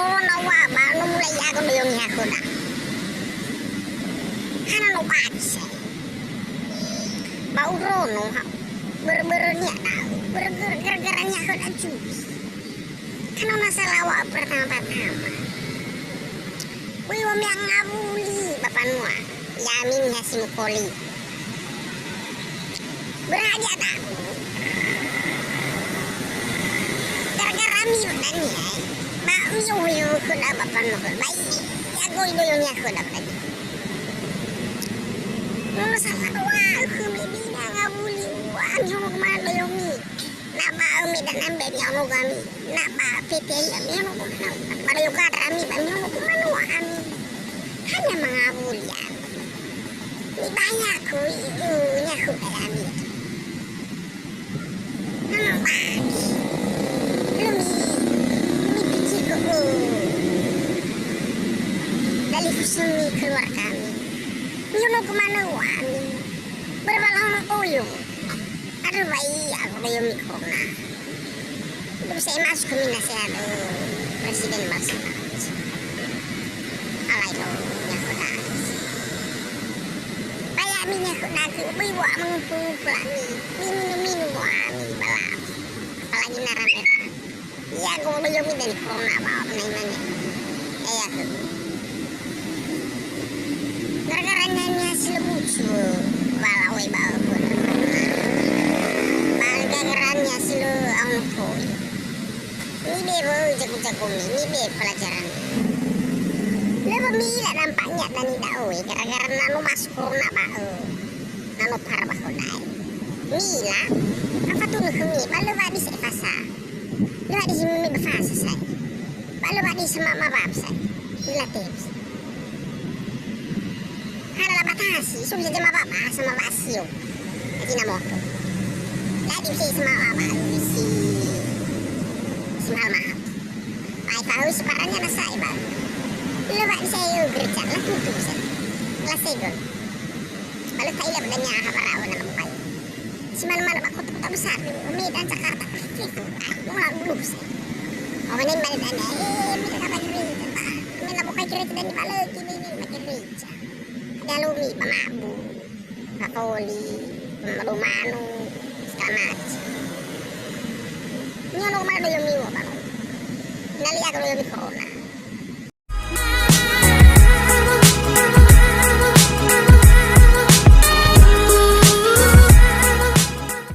corona wa ba no mulai ya ko yung ya ko na. Hana no ba sa. Ba urono ha. Ber-bernya tahu. Ber-gergeranya ko na juice. Kano nasa lawa pertama-tama. Uy, wami ang ngabuli. Bapak nua. Yamin nga si Mukoli. Berhadiah tahu. Gara-gara mi dan ya. Ba uyo ko na bapak nua. Baik. Ya goy-goyongnya ko na tadi. Nung salah dua. Kumibina ngabuli. Wah, mi kemana yomi. Naba umi dan ambe mi ono kami. Naba PT mi ono kumana. Pada yoga rami ba mi ono kumana wa ami. Hanya mengabuli ya. Ni banyak ko nya ko kami. Nana bagi. Mi pikir ko. Dari fusumi keluar kami. Mi ono kumana wa ami. Berbalang koyo. Aduh bayi aku belum corona. Belum saya masuk ke nasihat Presiden Marsina. Alay lo nyakoda. Bayar minyak koda ke biwa mengpulani. Minum ami balap. Apalagi naramera. Iya aku belum dari corona bawa penaimannya. Ya ke. Gara-gara nyanyi hasil lucu. Balawai bawa pun. Gara-garanya selalu angko. Ini bebo jago-jago ini bebo pelajaran. Lebih mila nampaknya dan tidak oi. Gara-gara nano masuk corona bau. Nano parah bau dai. Mila, apa tuh nuhumi? Balu badi saya fasa. Lu badi sini befasa saya. Balu badi sama mabab saya. Mila tips. Hara batasi, sudah jadi mabab sama basio. Aji moto. Lagi si sama apa si mahal. Ay tahu separahnya nasa iba. Lu bak saya gerja lah tutup saya. Lah segol. Lalu tahu lah bedanya apa rawan dalam kayu. Si mana-mana bak kota besar di Medan Jakarta itu. Aku lah belum saya. Oh ini balik anda. Minta apa gereja. Minta buka gereja dan dibalik ini gereja. Ada lumi pemabu, Katolik, Romano. Kamat. Ini ono kemana yung miwa ba? Nali ako yung corona.